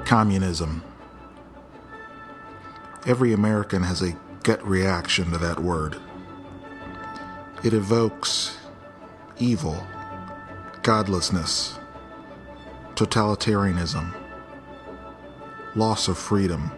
Communism. Every American has a gut reaction to that word. It evokes evil, godlessness, totalitarianism, loss of freedom.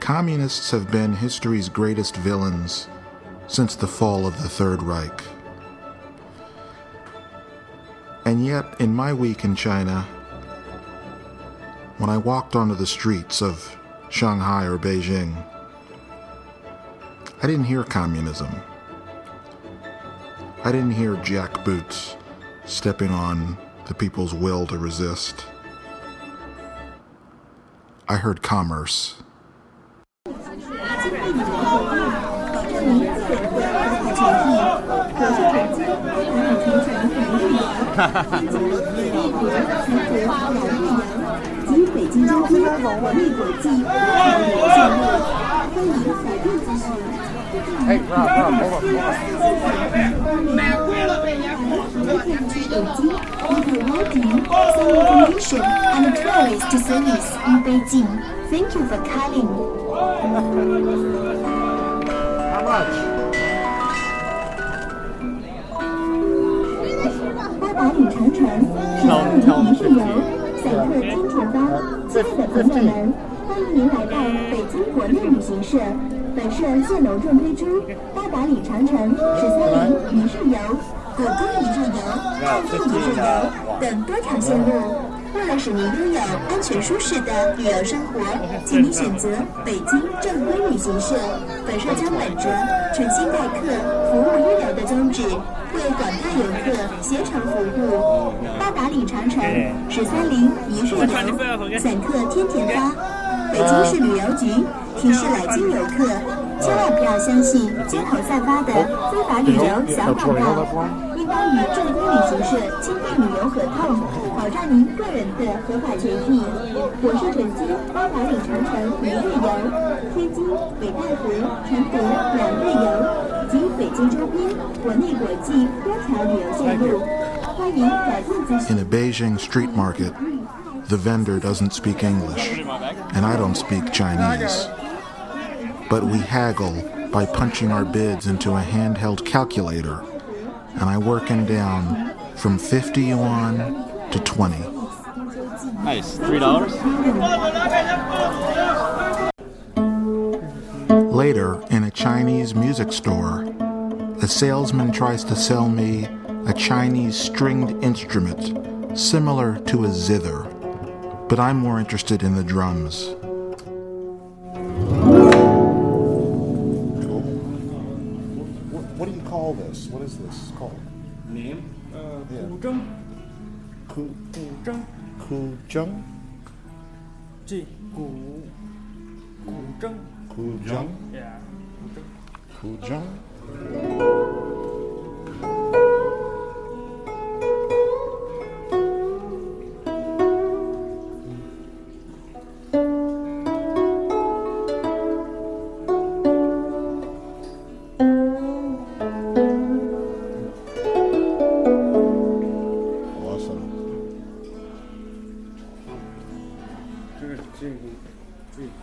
Communists have been history's greatest villains since the fall of the Third Reich. And yet, in my week in China, when I walked onto the streets of Shanghai or Beijing, I didn't hear communism. I didn't hear jackboots stepping on the people's will to resist. I heard commerce. Hey, Rob, hold on. Accommodation and tourist service in Beijing. Thank you for calling. How much? 八达岭长城13日一日游，散客天天发。亲爱的朋友们，欢迎您来到北京国内旅行社。本社现隆重推出八达岭长城13日一日游、故宫一日游、汉墓一日游等多条线路。为了使您拥有安全舒适的旅游生活，请您选择北京正规旅行社。本社将本着诚心待客、服务一流的宗旨，为广大游客携程服务。八达岭长城13日一日游，散客天天发。北京市旅游局提示来京游客，千万不要相信街头散发的非法旅游小广告，应当与正规旅行社签订旅游合同，保障您个人的合法权益。我是承接八达岭长城一日游、天津、北戴河、承德2日游及北京周边国内国际多条旅游线路，欢迎来电咨询。In a Beijing street market, the vendor doesn't speak English, and I don't speak Chinese. But we haggle by punching our bids into a handheld calculator, and I work him down from 50 yuan to 20. Nice. $3? Later, in a Chinese music store, a salesman tries to sell me a Chinese stringed instrument similar to a zither, but I'm more interested in the drums. What do you call this? What is this called? Name? 古筝 Kuzheng? 这古筝 Kuzheng? yeah 古筝 Kuzheng?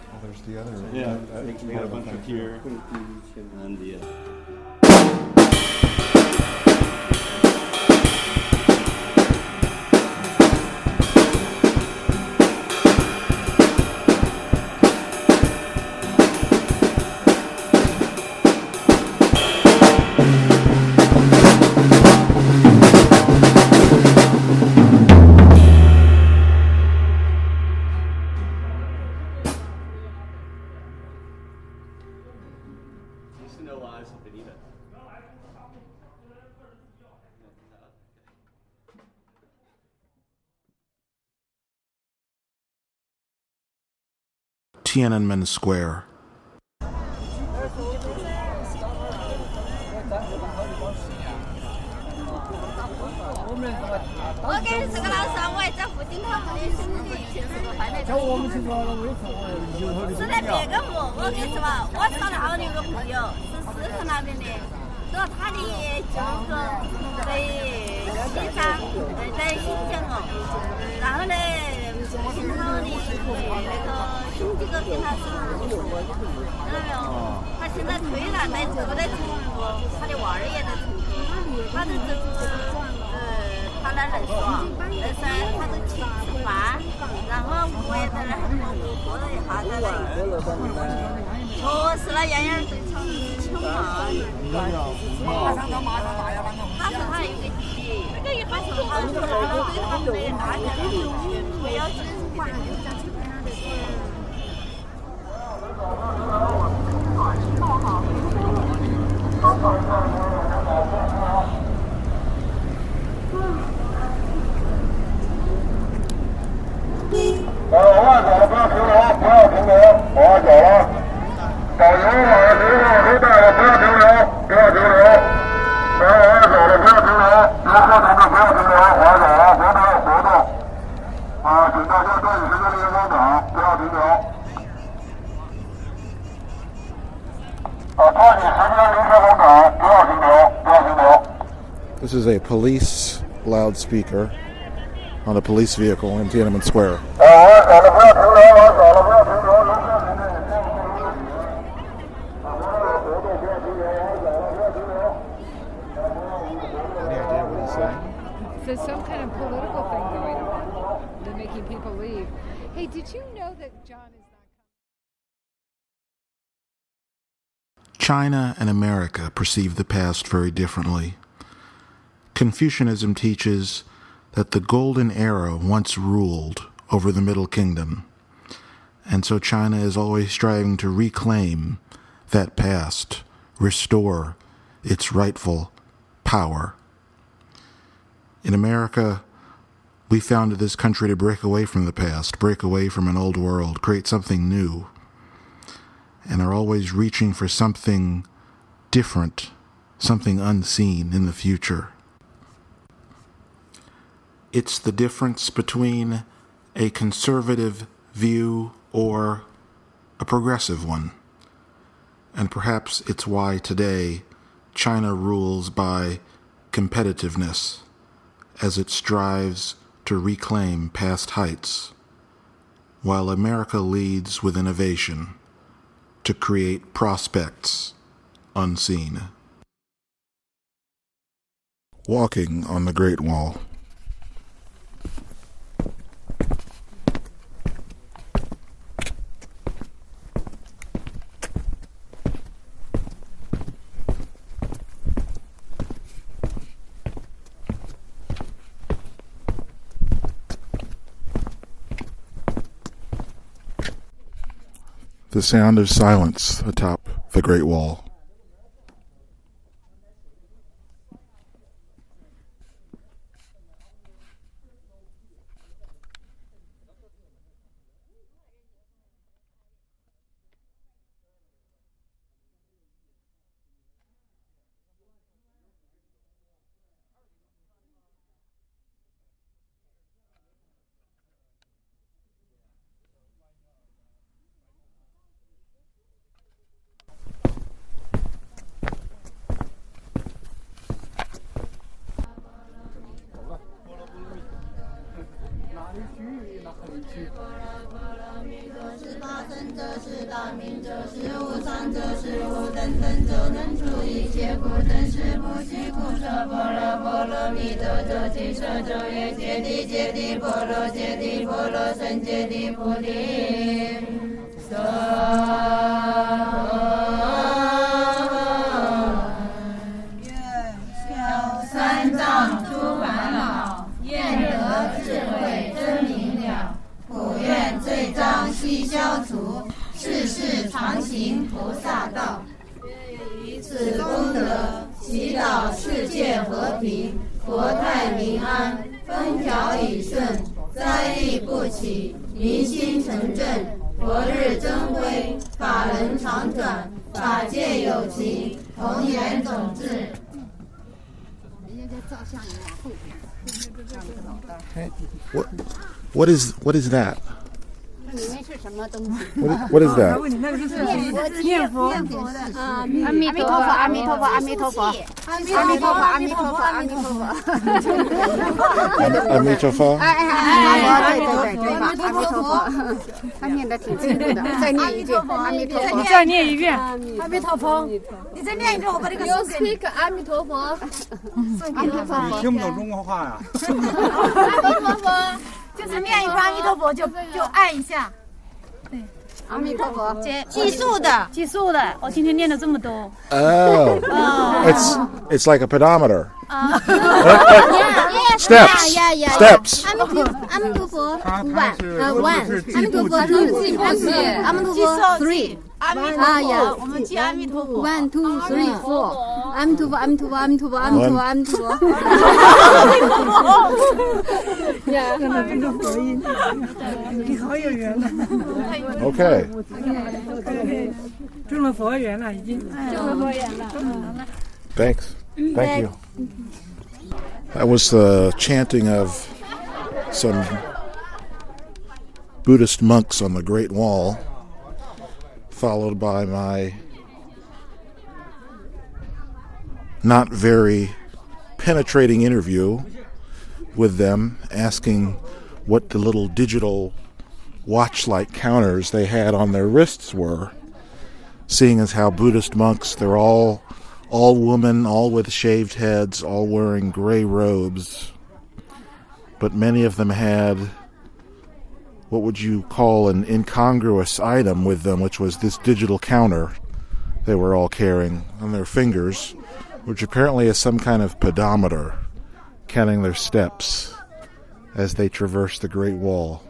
Oh, there's the other. Yeah, we got a bunch of here and the. Tiananmen Square. 我给你是个老师，我还在附近他们的兄弟去吃个饭的。我们去做了微信是在别个路，我跟你说嘛，我上那儿有个朋友是四川那边的，然后他的就是说在西藏，在新疆哦，然后呢，平常的那个兄弟个平常是不错，知道没有？他现在退了，在这个在成都，他的娃儿也在成都，他的这个他那认识啊，认识他都请吃饭，然后我也在那儿喝了一下，在那儿。确实那样样对抢嘛，他说他有个急，他说他对他们的大家不要紧。往外走了，不要停留，不要停留，往外走了。导游把食物都带了，不要停留，不要停留。往外走了，不要停留，游客同志不要停留，往外走了，活动。请大家抓紧时间离开广场，不要停留。抓紧时间离开广场，不要停留，不要停留。This is a police loudspeaker on a police vehicle in Tiananmen Square. 往外走了，不要停留，往外走了，不要停留，游客同志。Any idea what he's saying? There's some kind of political thing going on. They're making people leave. Hey, did you know that John is not coming? China and America perceive the past very differently. Confucianism teaches that the Golden Era once ruled over the Middle Kingdom, and so China is always striving to reclaim that past, restore its rightful power. In America, we founded this country to break away from the past, break away from an old world, create something new, and are always reaching for something different, something unseen in the future. It's the difference between a conservative view or a progressive one. And perhaps it's why today China rules by competitiveness as it strives to reclaim past heights, while America leads with innovation to create prospects unseen. Walking on the Great Wall. The sound of silence atop the Great Wall. Hey, what is that? What is that? 念佛阿弥陀佛，阿弥陀佛，阿弥陀佛，阿弥陀佛，阿弥陀佛，阿弥陀佛。Amitofa? 对，阿弥陀佛，他念的挺清楚的，再念一句，阿弥陀佛。你再念一遍。阿弥陀佛，你再念一遍，我把这个送给你。阿弥陀佛，阿弥陀佛。听不懂中国话呀？阿弥陀佛，就是念一遍阿弥陀佛就按一下。阿弥陀佛，计数的，我今天念了这么多。 Oh. It's like a pedometer. Steps. Steps. 阿弥陀佛，1，阿弥陀佛2，阿弥陀佛3。阿弥陀佛，我们记阿弥陀佛。1 2 3 4，阿弥陀佛，阿弥陀佛，阿弥陀佛，阿弥陀佛，阿弥陀佛。真的这个佛音，你好有缘了。 Okay. 中了佛缘了，已经。中了佛缘了。 Thanks. Thank you. That was the chanting of some Buddhist monks on the Great Wall, followed by my not very penetrating interview with them, asking what the little digital watch-like counters they had on their wrists were, seeing as how Buddhist monks, they're all women, all with shaved heads, all wearing gray robes, but many of them had what would you call an incongruous item with them, which was this digital counter they were all carrying on their fingers, which apparently is some kind of pedometer, counting their steps as they traverse the Great Wall.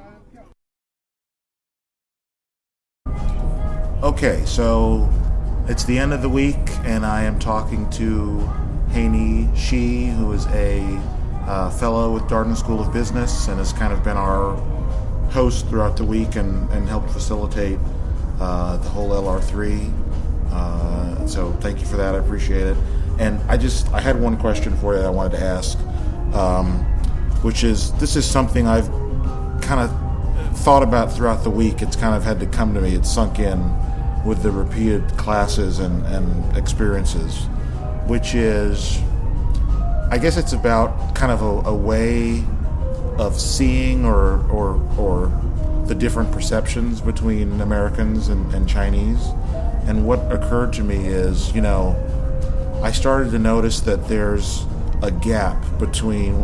Okay, so it's the end of the week, and I am talking to Haney Shi, who is a fellow with Darden School of Business and has kind of been our host throughout the week and helped facilitate the whole LR3. So thank you for that. I appreciate it. And I had one question for you that I wanted to ask, which is, this is something I've kind of thought about throughout the week. It's kind of had to come to me. It's sunk in with the repeated classes and experiences, which is, I guess it's about kind of a way of seeing or the different perceptions between Americans and Chinese. And what occurred to me is, I started to notice that there's a gap between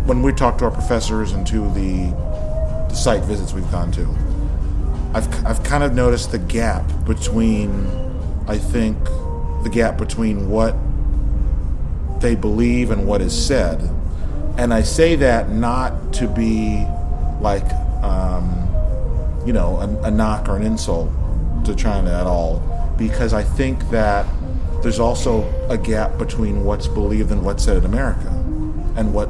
when we talk to our professors and to the site visits we've gone to. I've kind of noticed the gap between, I think, the gap between what they believe and what is said. And I say that not to be like, a knock or an insult to China at all, because I think that there's also a gap between what's believed and what's said in America and what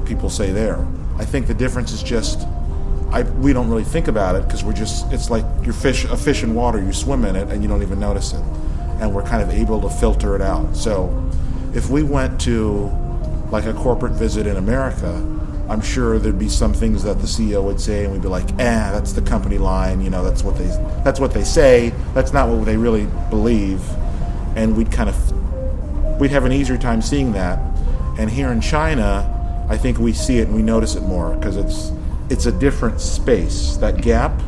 people say there. I think the difference is just, we don't really think about it because it's like a fish in water, you swim in it and you don't even notice it. And we're kind of able to filter it out. So if we went to like a corporate visit in America, I'm sure there'd be some things that the CEO would say and we'd be like, that's the company line, that's what they say, that's not what they really believe. And we'd have an easier time seeing that. And here in China, I think we see it and we notice it more because it's a different space, that gap.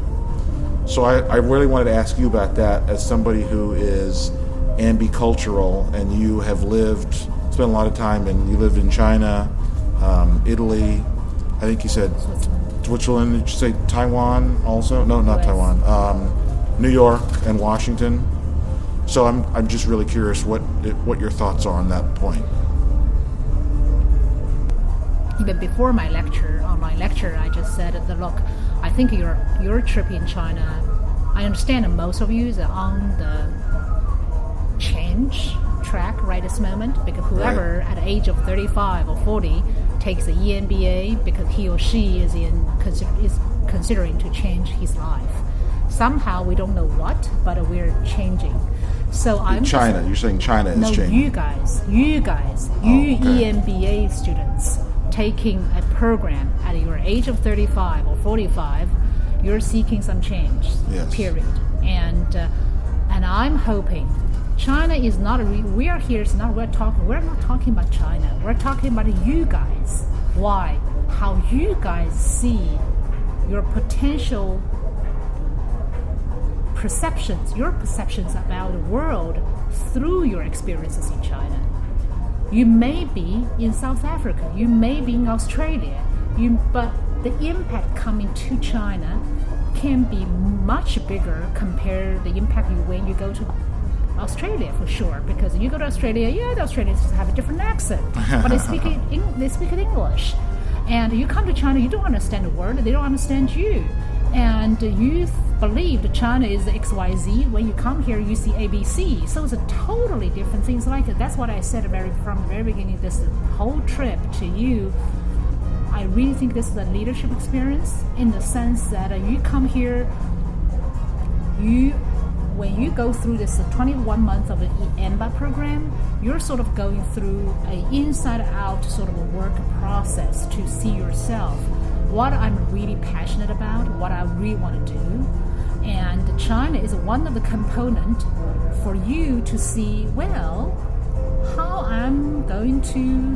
So I really wanted to ask you about that as somebody who is ambicultural and you have spent a lot of time, and you lived in China, Italy, I think you said Switzerland, did you say Taiwan also? No, not Taiwan. New York and Washington. So I'm just really curious what your thoughts are on that point. Even before my online lecture, I just said that, look, I think your trip in China, I understand that most of you are on the change track right this moment, because whoever at the age of 35 or 40 takes an EMBA because he or she is considering to change his life. Somehow we don't know what, but we're changing. So I'm China. You're saying China is changing. You guys, EMBA students taking a program at your age of 35 or 45, you're seeking some change. Yes. Period. And I'm hoping China is not. We are here. It's not. We're not talking about China. We're talking about you guys. Why? How you guys see your potential perceptions, your perceptions about the world through your experiences in China. You may be in South Africa, you may be in Australia, but the impact coming to China can be much bigger compared to the impact when you go to Australia, for sure. Because you go to Australia, the Australians have a different accent, but they speak English. And you come to China, you don't understand the word, they don't understand you. And you believe that China is XYZ. When you come here, you see ABC. So it's a totally different things like it. That's what I said from the very beginning. This whole trip to you, I really think this is a leadership experience in the sense that you come here, when you go through this 21 months of the EMBA program, you're sort of going through an inside-out sort of a work process to see yourself, what I'm really passionate about, what I really want to do. And China is one of the components for you to see, well, how I'm going to,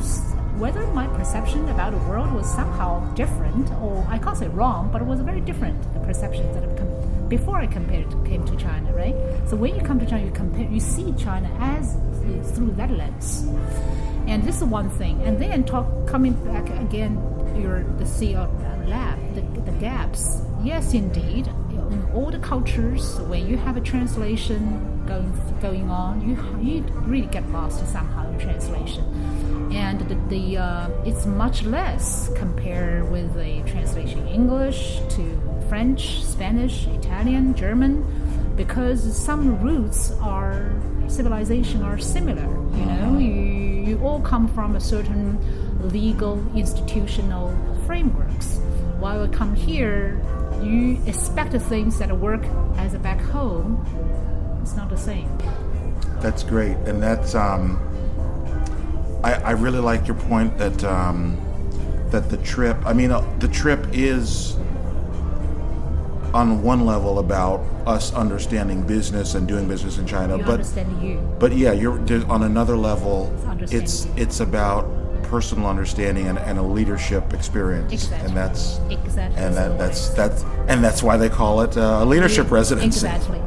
whether my perception about the world was somehow different, or I can't say wrong, but it was very different, the perceptions that have come before I came to China, right? So when you come to China, you see China as through that lens. And this is one thing. And then coming back again, the CEO lab, the gaps. Yes, indeed. In all the cultures, when you have a translation going on, you really get lost somehow in translation. And it's much less compared with the translation English to French, Spanish, Italian, German, because some roots civilization are similar. You all come from a certain legal institutional frameworks. While you come here, you expect things that work as back home. It's not the same. That's great, and that's I really like your point that the trip. I mean, the trip is on one level about us understanding business and doing business in China, Understand you. But yeah, on another level. It's about personal understanding and a leadership experience. Exactly. And that's exactly. And that's why they call it a leadership residency. Exactly.